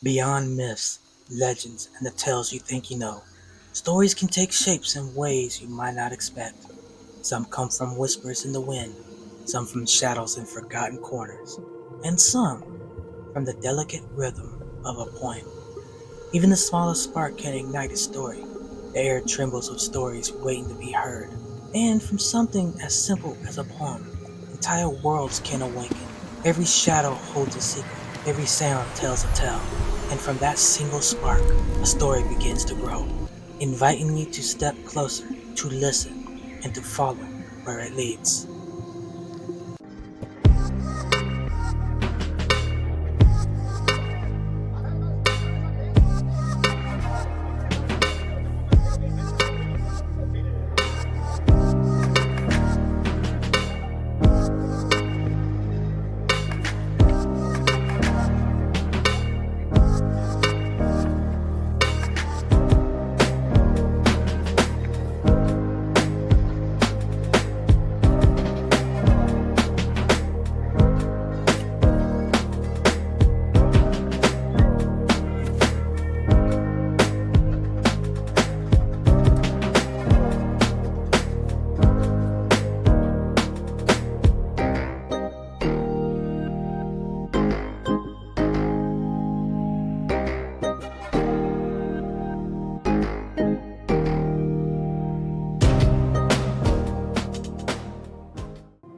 Beyond myths, legends, and the tales you think you know, stories can take shapes in ways you might not expect. Some come from whispers in the wind, some from shadows in forgotten corners, and some from the delicate rhythm of a poem. Even the smallest spark can ignite a story. The air trembles with stories waiting to be heard. And from something as simple as a poem, entire worlds can awaken. Every shadow holds a secret, every sound tells a tale, and from that single spark, a story begins to grow, inviting you to step closer, to listen, and to follow where it leads.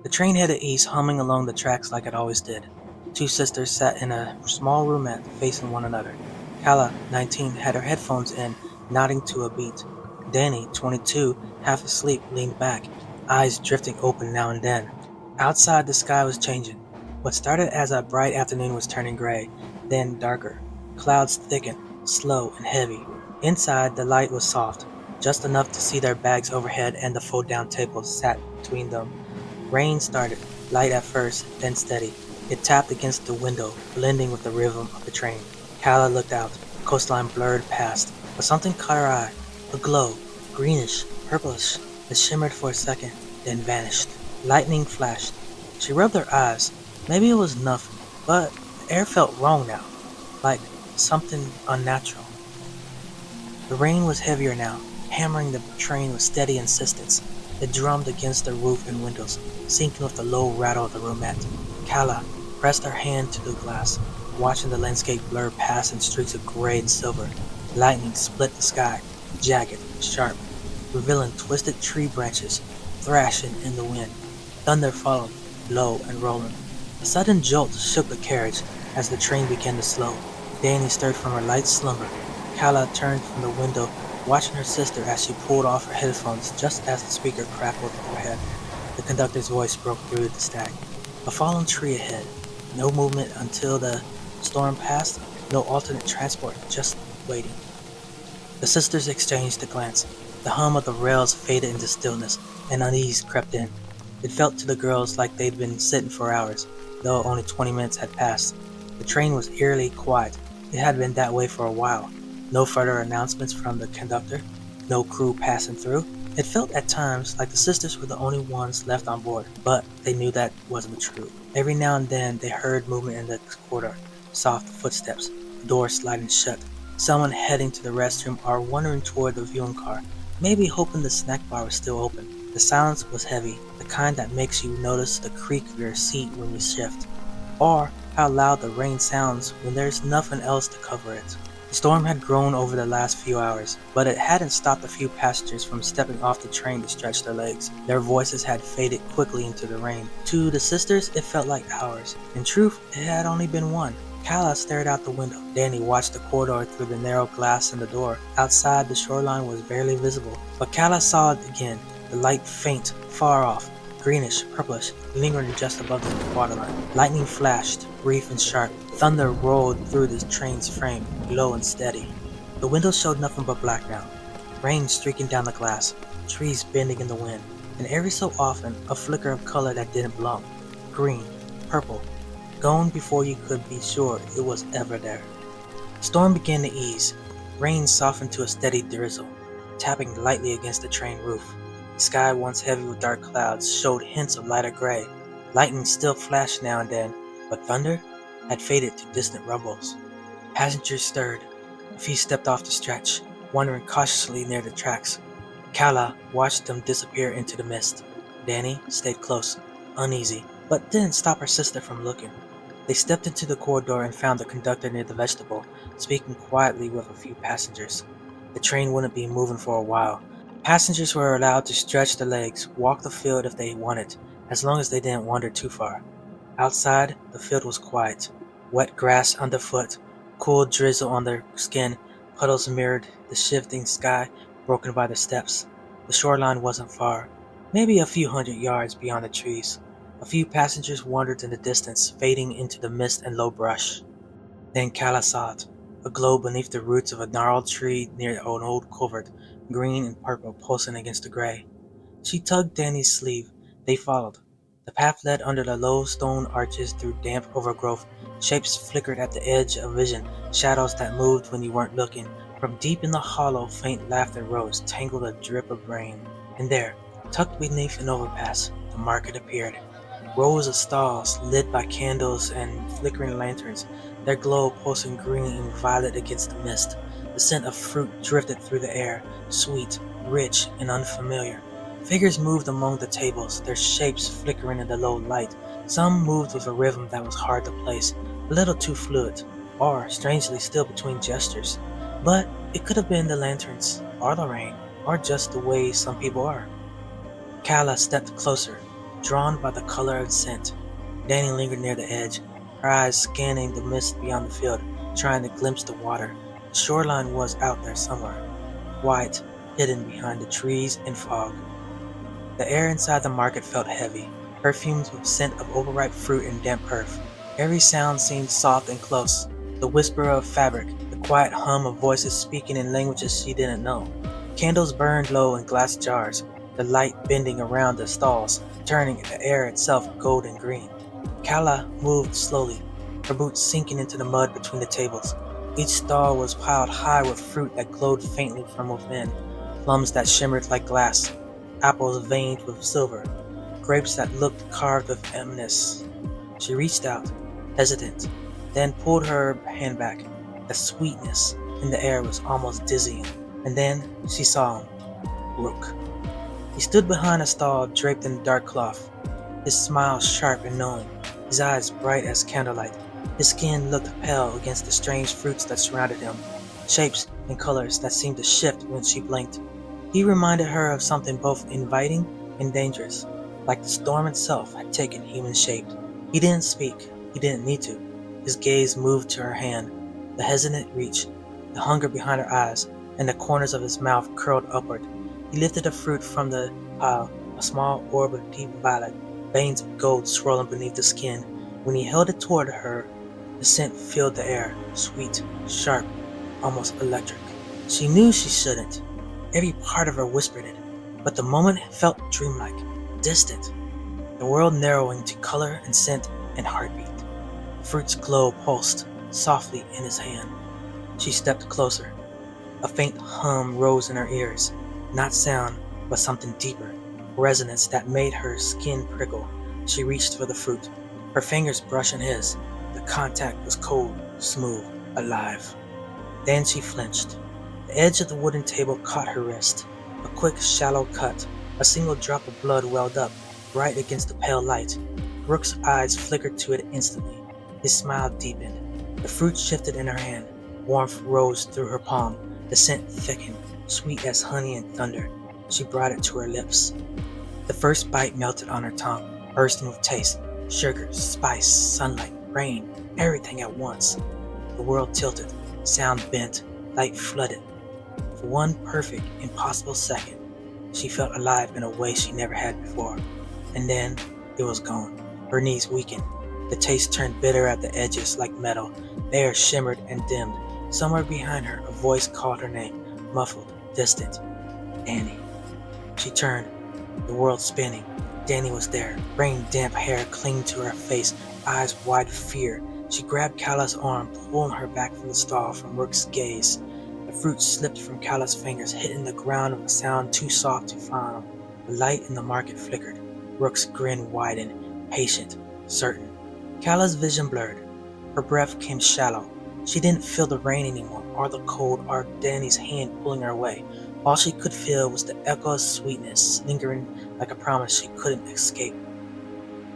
The train headed east, humming along the tracks like it always did. Two sisters sat in a small roomette facing one another. Kala, 19, had her headphones in, nodding to a beat. Danny, 22, half asleep, leaned back, eyes drifting open now and then. Outside, the sky was changing. What started as a bright afternoon was turning gray, then darker. Clouds thickened, slow and heavy. Inside, the light was soft, just enough to see their bags overhead and the fold-down table sat between them. Rain started, light at first, then steady. It tapped against the window, blending with the rhythm of the train. Kala looked out, the coastline blurred past, but something caught her eye. A glow, greenish, purplish. It shimmered for a second, then vanished. Lightning flashed. She rubbed her eyes. Maybe it was nothing, but the air felt wrong now, like something unnatural. The rain was heavier now, hammering the train with steady insistence. It drummed against the roof and windows, syncing with the low rattle of the roomette. Kala pressed her hand to the glass, watching the landscape blur past in streaks of gray and silver. Lightning split the sky, jagged, sharp, revealing twisted tree branches, thrashing in the wind. Thunder followed, low and rolling. A sudden jolt shook the carriage as the train began to slow. Danny stirred from her light slumber. Kala turned from the window, watching her sister as she pulled off her headphones just as the speaker crackled overhead. The conductor's voice broke through the stack. A fallen tree ahead. No movement until the storm passed. No alternate transport, just waiting. The sisters exchanged a glance. The hum of the rails faded into stillness, and unease crept in. It felt to the girls like they'd been sitting for hours, though only 20 minutes had passed. The train was eerily quiet. It had been that way for a while. No further announcements from the conductor, no crew passing through. It felt at times like the sisters were the only ones left on board, but they knew that wasn't true. Every now and then they heard movement in the corridor, soft footsteps, the door sliding shut, someone heading to the restroom or wandering toward the viewing car, maybe hoping the snack bar was still open. The silence was heavy, the kind that makes you notice the creak of your seat when you shift, or how loud the rain sounds when there's nothing else to cover it. The storm had grown over the last few hours, but it hadn't stopped a few passengers from stepping off the train to stretch their legs. Their voices had faded quickly into the rain. To the sisters, it felt like hours. In truth, it had only been one. Kala stared out the window. Danny watched the corridor through the narrow glass in the door. Outside, the shoreline was barely visible, but Kala saw it again, the light faint, far off, greenish, purplish, lingering just above the waterline. Lightning flashed, brief and sharp. Thunder rolled through the train's frame, low and steady. The windows showed nothing but black now. Rain streaking down the glass, trees bending in the wind, and every so often a flicker of color that didn't belong. Green, purple, gone before you could be sure it was ever there. The storm began to ease. Rain softened to a steady drizzle, tapping lightly against the train roof. The sky, once heavy with dark clouds, showed hints of lighter gray. Lightning still flashed now and then, but thunder had faded to distant rumbles. Passengers stirred. A few stepped off the stretch, wandering cautiously near the tracks. Kala watched them disappear into the mist. Danny stayed close, uneasy, but didn't stop her sister from looking. They stepped into the corridor and found the conductor near the vegetable, speaking quietly with a few passengers. The train wouldn't be moving for a while. Passengers were allowed to stretch their legs, walk the field if they wanted, as long as they didn't wander too far. Outside, the field was quiet. Wet grass underfoot, cool drizzle on their skin, puddles mirrored the shifting sky broken by the steps. The shoreline wasn't far, maybe a few hundred yards beyond the trees. A few passengers wandered in the distance, fading into the mist and low brush. Then Kala saw it, a glow beneath the roots of a gnarled tree near an old covert, green and purple pulsing against the gray. She tugged Danny's sleeve. They followed. The path led under the low stone arches through damp overgrowth. Shapes flickered at the edge of vision, shadows that moved when you weren't looking. From deep in the hollow, faint laughter rose, tangled a drip of rain. And there, tucked beneath an overpass, the market appeared. Rows of stalls, lit by candles and flickering lanterns, their glow pulsing green and violet against the mist. The scent of fruit drifted through the air, sweet, rich, and unfamiliar. Figures moved among the tables, their shapes flickering in the low light. Some moved with a rhythm that was hard to place, a little too fluid, or strangely still between gestures. But it could have been the lanterns, or the rain, or just the way some people are. Kala stepped closer, drawn by the color and scent. Danny lingered near the edge, her eyes scanning the mist beyond the field, trying to glimpse the water. The shoreline was out there somewhere, white, hidden behind the trees and fog. The air inside the market felt heavy, perfumed with scent of overripe fruit and damp earth. Every sound seemed soft and close, the whisper of fabric, the quiet hum of voices speaking in languages she didn't know. Candles burned low in glass jars, the light bending around the stalls, turning the air itself golden green. Kala moved slowly, her boots sinking into the mud between the tables. Each stall was piled high with fruit that glowed faintly from within, plums that shimmered like glass, apples veined with silver, grapes that looked carved with emeralds. She reached out, hesitant, then pulled her hand back. The sweetness in the air was almost dizzying, and then she saw him, Rook. He stood behind a stall draped in dark cloth, his smile sharp and knowing, his eyes bright as candlelight. His skin looked pale against the strange fruits that surrounded him, shapes and colors that seemed to shift when she blinked. He reminded her of something both inviting and dangerous, like the storm itself had taken human shape. He didn't speak, he didn't need to. His gaze moved to her hand, the hesitant reach, the hunger behind her eyes, and the corners of his mouth curled upward. He lifted the fruit from the pile, a small orb of deep violet, veins of gold swirling beneath the skin. When he held it toward her, the scent filled the air, sweet, sharp, almost electric. She knew she shouldn't. Every part of her whispered it, but the moment felt dreamlike, distant, the world narrowing to color and scent and heartbeat. The fruit's glow pulsed softly in his hand. She stepped closer. A faint hum rose in her ears, not sound, but something deeper, resonance that made her skin prickle. She reached for the fruit, her fingers brushing his. The contact was cold, smooth, alive. Then she flinched. The edge of the wooden table caught her wrist. A quick, shallow cut. A single drop of blood welled up, bright against the pale light. Rook's eyes flickered to it instantly. His smile deepened. The fruit shifted in her hand. Warmth rose through her palm. The scent thickened, sweet as honey and thunder. She brought it to her lips. The first bite melted on her tongue, bursting with taste. Sugar, spice, sunlight, rain, everything at once. The world tilted, sound bent, light flooded. For one perfect, impossible second, she felt alive in a way she never had before. And then, it was gone. Her knees weakened. The taste turned bitter at the edges like metal. The air shimmered and dimmed. Somewhere behind her, a voice called her name, muffled, distant. Danny. She turned, the world spinning. Danny was there, rain-damp hair clinging to her face, eyes wide with fear. She grabbed Kala's arm, pulling her back from the stall from Rook's gaze. The fruit slipped from Kala's fingers, hitting the ground with a sound too soft to follow. The light in the market flickered. Rook's grin widened, patient, certain. Kala's vision blurred. Her breath came shallow, She didn't feel the rain anymore, or the cold, or Danny's hand pulling her away. All she could feel was the echo of sweetness, lingering like a promise she couldn't escape.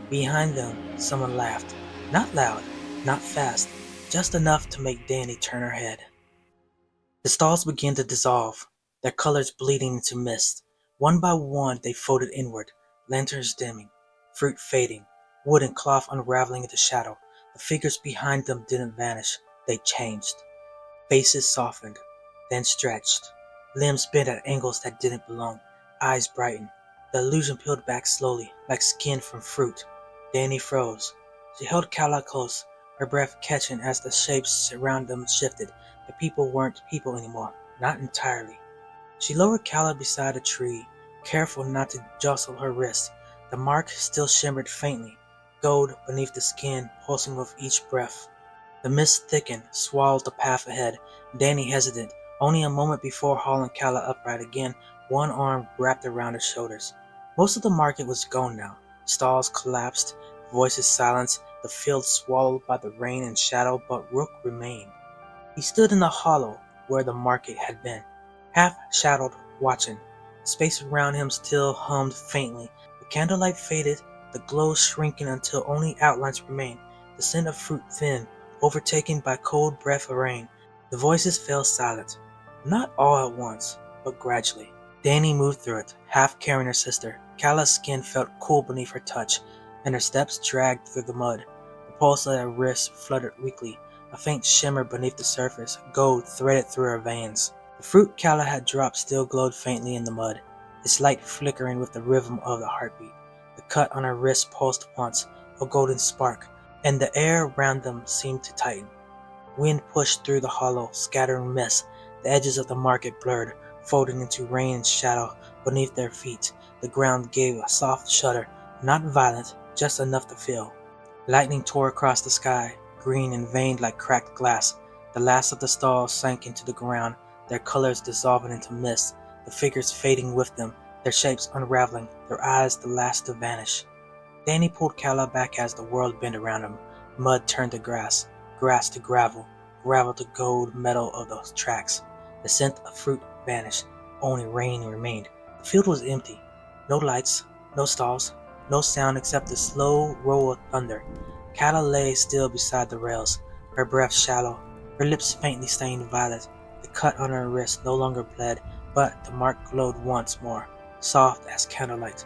Behind them, someone laughed. Not loud, not fast, just enough to make Danny turn her head. The stalls began to dissolve, their colors bleeding into mist. One by one they folded inward, lanterns dimming, fruit fading, wood and cloth unraveling into shadow. The figures behind them didn't vanish, they changed. Faces softened, then stretched. Limbs bent at angles that didn't belong. Eyes brightened. The illusion peeled back slowly, like skin from fruit. Danny froze. She held Kala close, her breath catching as the shapes around them shifted. The people weren't people anymore, not entirely. She lowered Kala beside a tree, careful not to jostle her wrist. The mark still shimmered faintly, gold beneath the skin, pulsing with each breath. The mist thickened, swallowed the path ahead. Danny hesitated, only a moment before hauling Kala upright again, one arm wrapped around her shoulders. Most of the market was gone now. Stalls collapsed, voices silenced, the field swallowed by the rain and shadow, but Rook remained. He stood in the hollow where the market had been, half-shadowed, watching. The space around him still hummed faintly. The candlelight faded, the glow shrinking until only outlines remained. The scent of fruit thinned, overtaken by cold breath of rain. The voices fell silent, not all at once, but gradually. Danny moved through it, half carrying her sister. Kala's skin felt cool beneath her touch, and her steps dragged through the mud. The pulse at her wrist fluttered weakly, a faint shimmer beneath the surface, gold threaded through her veins. The fruit Kala had dropped still glowed faintly in the mud, its light flickering with the rhythm of the heartbeat. The cut on her wrist pulsed once, a golden spark, and the air around them seemed to tighten. Wind pushed through the hollow, scattering mist. The edges of the market blurred, folding into rain and shadow beneath their feet. The ground gave a soft shudder, not violent, just enough to feel. Lightning tore across the sky, green and veined like cracked glass. The last of the stalls sank into the ground, their colors dissolving into mist, the figures fading with them, their shapes unraveling, their eyes the last to vanish. Danny pulled Kala back as the world bent around him. Mud turned to grass, grass to gravel, gravel to gold metal of those tracks. The scent of fruit vanished, only rain remained. The field was empty. No lights, no stalls, no sound except the slow roll of thunder. Kala lay still beside the rails, her breath shallow, her lips faintly stained violet. The cut on her wrist no longer bled, but the mark glowed once more, soft as candlelight,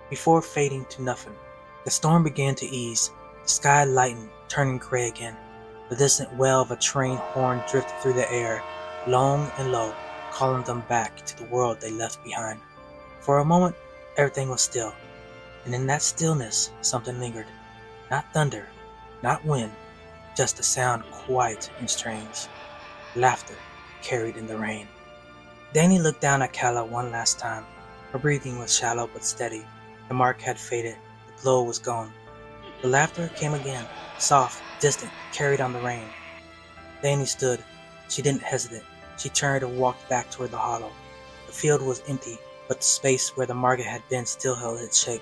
before fading to nothing. The storm began to ease. The sky lightened, turning gray again. The distant wail of a train horn drifted through the air, long and low, calling them back to the world they left behind. For a moment, everything was still, and in that stillness, something lingered. Not thunder, not wind, just a sound quiet and strange. Laughter carried in the rain. Danny looked down at Kala one last time. Her breathing was shallow but steady. The mark had faded. The glow was gone. The laughter came again, soft, distant, carried on the rain. Danny stood. She didn't hesitate. She turned and walked back toward the hollow. The field was empty, but the space where the market had been still held its shape.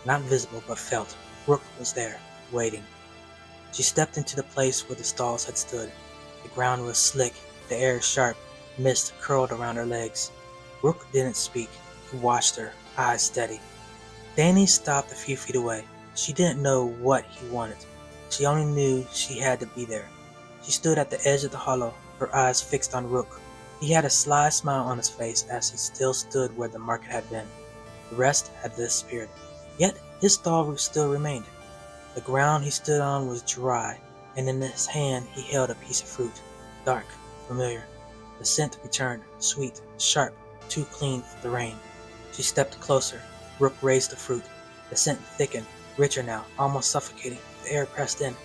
Not visible, but felt. Rook was there, waiting. She stepped into the place where the stalls had stood. The ground was slick, the air sharp, mist curled around her legs. Rook didn't speak. He watched her, eyes steady. Danny stopped a few feet away. She didn't know what he wanted. She only knew she had to be there. She stood at the edge of the hollow, her eyes fixed on Rook. He had a sly smile on his face as he still stood where the market had been. The rest had disappeared. Yet his stall still remained. The ground he stood on was dry, and in his hand he held a piece of fruit, dark, familiar. The scent returned, sweet, sharp, too clean for the rain. She stepped closer. Rook raised the fruit. The scent thickened, richer now, almost suffocating. The air pressed in.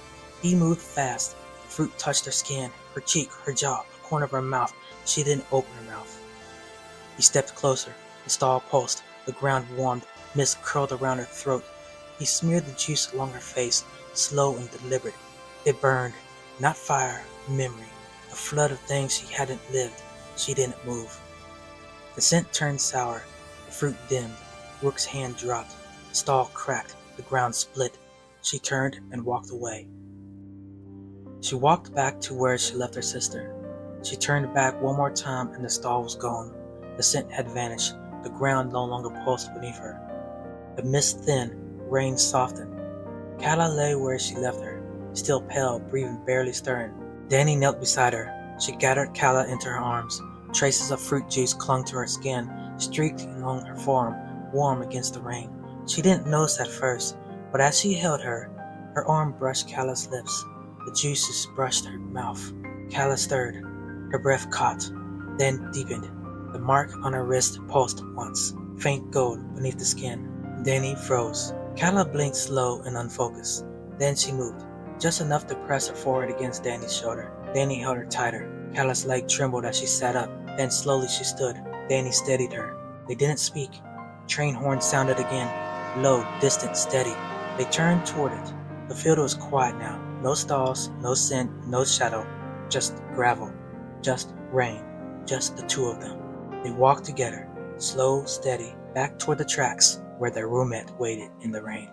He moved fast. The fruit touched her skin, her cheek, her jaw, the corner of her mouth. She didn't open her mouth. He stepped closer. The stall pulsed. The ground warmed. Mist curled around her throat. He smeared the juice along her face, slow and deliberate. It burned. Not fire, memory. A flood of things she hadn't lived. She didn't move. The scent turned sour. The fruit dimmed. Rook's hand dropped. The stall cracked. The ground split. She turned and walked away. She walked back to where she left her sister. She turned back one more time and the stall was gone. The scent had vanished. The ground no longer pulsed beneath her. The mist thinned, rain softened. Kala lay where she left her, still pale, breathing barely stirring. Danny knelt beside her. She gathered Kala into her arms. Traces of fruit juice clung to her skin, streaked along her forearm, warm against the rain. She didn't notice at first, but as she held her, her arm brushed Kala's lips. The juices brushed her mouth. Kala stirred. Her breath caught, then deepened. The mark on her wrist pulsed once, faint gold beneath the skin. Danny froze. Kala blinked slow and unfocused. Then she moved, just enough to press her forehead against Danny's shoulder. Danny held her tighter. Kala's leg trembled as she sat up. Then slowly she stood. Danny steadied her. They didn't speak. Train horns sounded again, low, distant, steady. They turned toward it. The field was quiet now. No stalls, no scent, no shadow. Just gravel. Just rain. Just the two of them. They walked together, slow, steady, back toward the tracks where their roommate waited in the rain.